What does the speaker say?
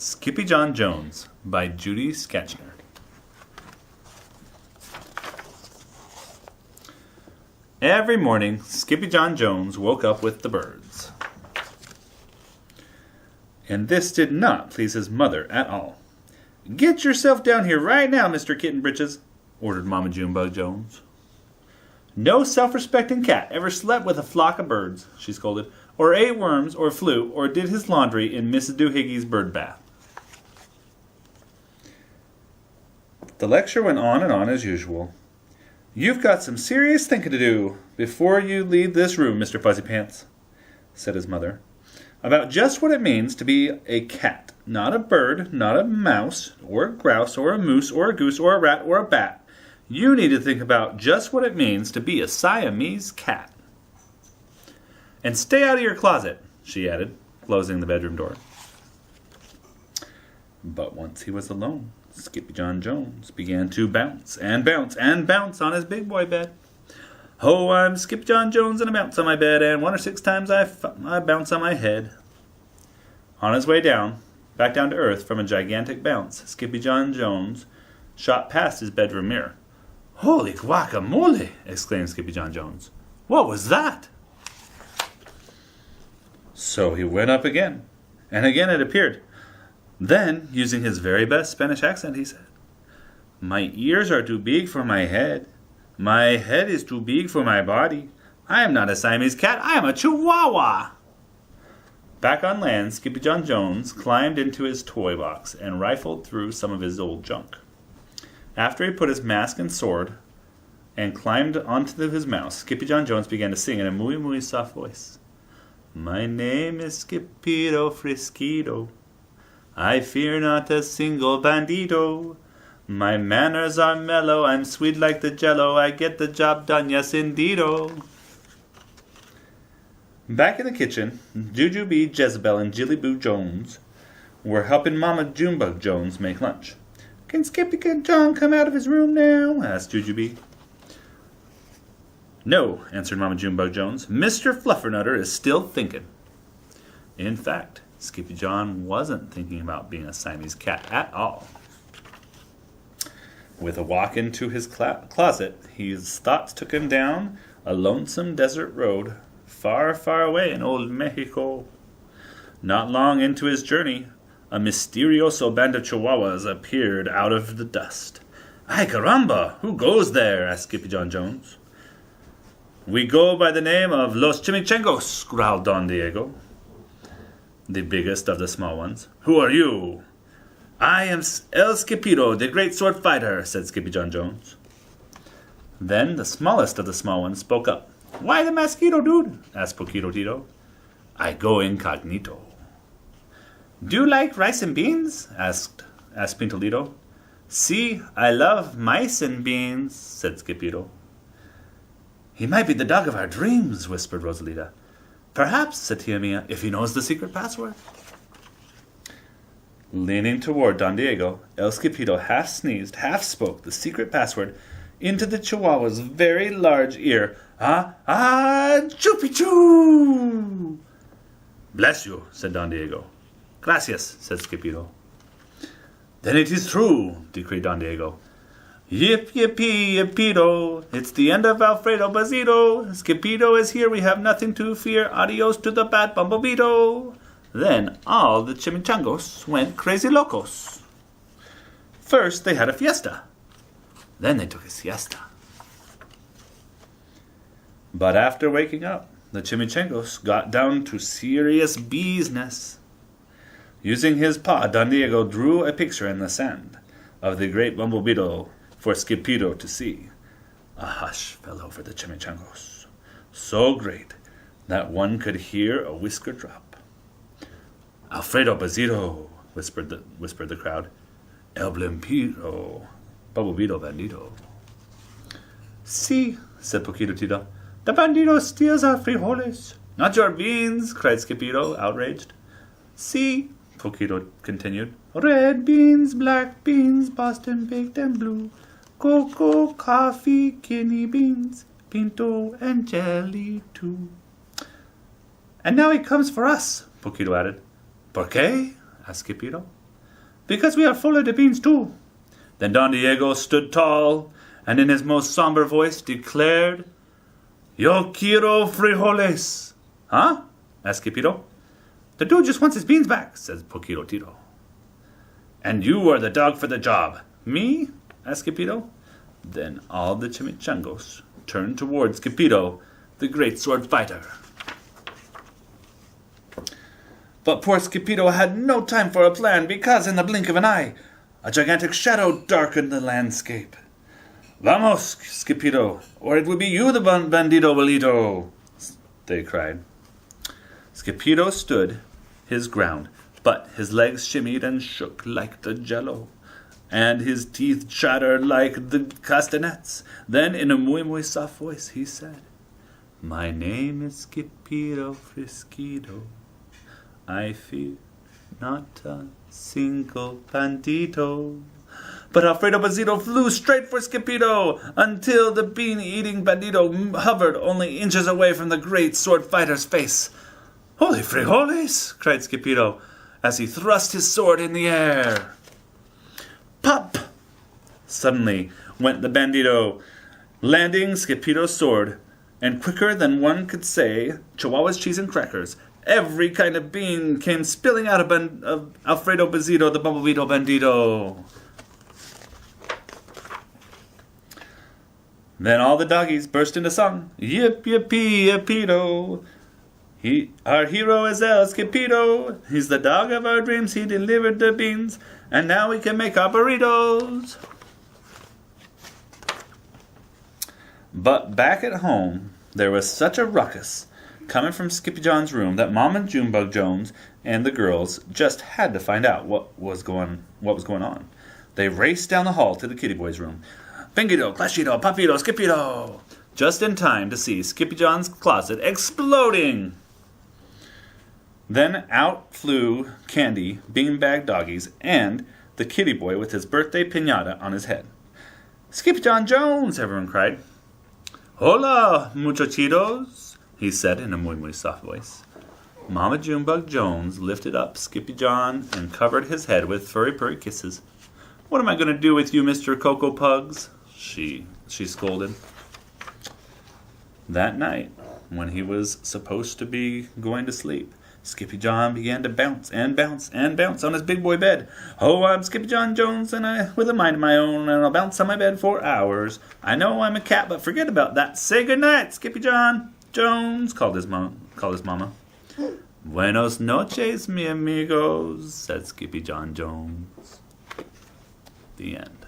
SkippyJon Jones by Judy Schachner. Every morning, SkippyJon Jones woke up with the birds. And this did not please his mother at all. "Get yourself down here right now, Mr. Kitten Britches," ordered Mama Junebug Jones. "No self-respecting cat ever slept with a flock of birds," she scolded, "or ate worms, or flew, or did his laundry in Mrs. Doohiggy's bird bath." The lecture went on and on as usual. "You've got some serious thinking to do before you leave this room, Mr. Fuzzy Pants," said his mother, "about just what it means to be a cat, not a bird, not a mouse, or a grouse, or a moose, or a goose, or a rat, or a bat. You need to think about just what it means to be a Siamese cat. And stay out of your closet," she added, closing the bedroom door. But once he was alone, SkippyJon Jones began to bounce and bounce and bounce on his big boy bed. "Oh, I'm SkippyJon Jones and I bounce on my bed, and 1 or 6 times I bounce on my head." On his way down, back down to earth from a gigantic bounce, SkippyJon Jones shot past his bedroom mirror. "Holy guacamole!" exclaimed SkippyJon Jones. "What was that?" So he went up again, and again it appeared. Then, using his very best Spanish accent, he said, "My ears are too big for my head. My head is too big for my body. I am not a Siamese cat, I am a Chihuahua." Back on land, SkippyJon Jones climbed into his toy box and rifled through some of his old junk. After he put his mask and sword and climbed onto his mouse, SkippyJon Jones began to sing in a muy, muy soft voice. "My name is Skippito Frisquito. I fear not a single bandito. My manners are mellow, I'm sweet like the jello. I get the job done, yes indeedo." Back in the kitchen, Jujubee Jezebel and Jillyboo Jones were helping Mama Junebug Jones make lunch. "Can SkippyJon come out of his room now?" asked Jujubee. "No," answered Mama Junebug Jones. "Mr. Fluffernutter is still thinking." In fact, SkippyJon wasn't thinking about being a Siamese cat at all. With a walk into his closet, his thoughts took him down a lonesome desert road far, far away in old Mexico. Not long into his journey, a mysterioso band of Chihuahuas appeared out of the dust. "Ay caramba! Who goes there?" asked SkippyJon Jones. "We go by the name of Los Chimichangos," growled Don Diego, the biggest of the small ones. "Who are you?" "I am El Skippito, the great sword fighter," said SkippyJon Jones. Then the smallest of the small ones spoke up. "Why the mosquito, dude?" asked Poquito Tito. "I go incognito." "Do you like rice and beans?" asked Pintolito. "See, I love mice and beans," said Skippito. "He might be the dog of our dreams," whispered Rosalita. "Perhaps," said Tia Mia, "if he knows the secret password." Leaning toward Don Diego, El Skippito half sneezed, half spoke the secret password into the Chihuahua's very large ear. Chupi-choo! "Bless you," said Don Diego. "Gracias," said Skippito. "Then it is true," decreed Don Diego. "Yip, yippee, yippito, it's the end of Alfredo Bazito. Skippito is here, we have nothing to fear. Adios to the bad bumblebeeto." Then all the chimichangos went crazy locos. First they had a fiesta. Then they took a siesta. But after waking up, the chimichangos got down to serious business. Using his paw, Don Diego drew a picture in the sand of the great bumblebeetle for Skippito to see. A hush fell over the chimichangos, so great that one could hear a whisker drop. "Alfredo Bazito," whispered the crowd. "El Blimpito, bumblebeetle bandito." "See," said Poquito Tito, "the bandito steals our frijoles." "Not your beans," cried Skippito, outraged. "See," Poquito continued, "red beans, black beans, Boston baked and blue, cocoa, coffee, kidney beans, pinto, and jelly too." "And now he comes for us," Poquito added. "Por qué?" asked Skippito. because we are full of the beans too." Then Don Diego stood tall, and in his most somber voice declared, "Yo quiero frijoles." "Huh?" asked Skipito. "The dude just wants his beans back," says Poquito Tito. "And you are the dog for the job." "Me?" asked Skipito. Then all the chimichangos turned toward Skipito, the great sword fighter. But poor Skipito had no time for a plan, because in the blink of an eye, a gigantic shadow darkened the landscape. "Vamos, Skipito, or it will be you, the bandito bolito," they cried. Skipito stood his ground, but his legs shimmied and shook like the jello, and his teeth chattered like the castanets. Then, in a muy soft voice, he said, "My name is Skipito Frisquito. I fear not a single bandito." But Alfredo Bazito flew straight for Skipito until the bean-eating bandito hovered only inches away from the great sword fighter's face. "Holy frijoles!" cried Skipito as he thrust his sword in the air. Pop! Suddenly went the bandito, landing Skipito's sword, and quicker than one could say Chihuahua's cheese and crackers, every kind of bean came spilling out of Alfredo Bazito, the Bumblebito Bandito. Then all the doggies burst into song. Yip, yippee, yippito. Our hero is El Skipito. He's the dog of our dreams. He delivered the beans, and now we can make our burritos. But back at home, there was such a ruckus coming from SkippyJon's room that Mom and Junebug Jones and the girls just had to find out what was going on. They raced down the hall to the kitty boy's room. Bingito, Clashito, Papito, Skipito! Just in time to see SkippyJon's closet exploding. Then out flew Candy, beanbag doggies, and the kitty boy with his birthday piñata on his head. "SkippyJon Jones!" everyone cried. "Hola, muchachitos!" he said in a muy soft voice. Mama Junebug Jones lifted up SkippyJon and covered his head with furry purry kisses. "What am I going to do with you, Mr. Cocoa Pugs?" She scolded. That night, when he was supposed to be going to sleep, SkippyJon began to bounce and bounce and bounce on his big boy bed. "Oh, I'm SkippyJon Jones, and I with a mind of my own, and I'll bounce on my bed for hours. I know I'm a cat, but forget about that. Say goodnight, SkippyJon Jones," called his mama. "Buenos noches, mi amigos," said SkippyJon Jones. The end.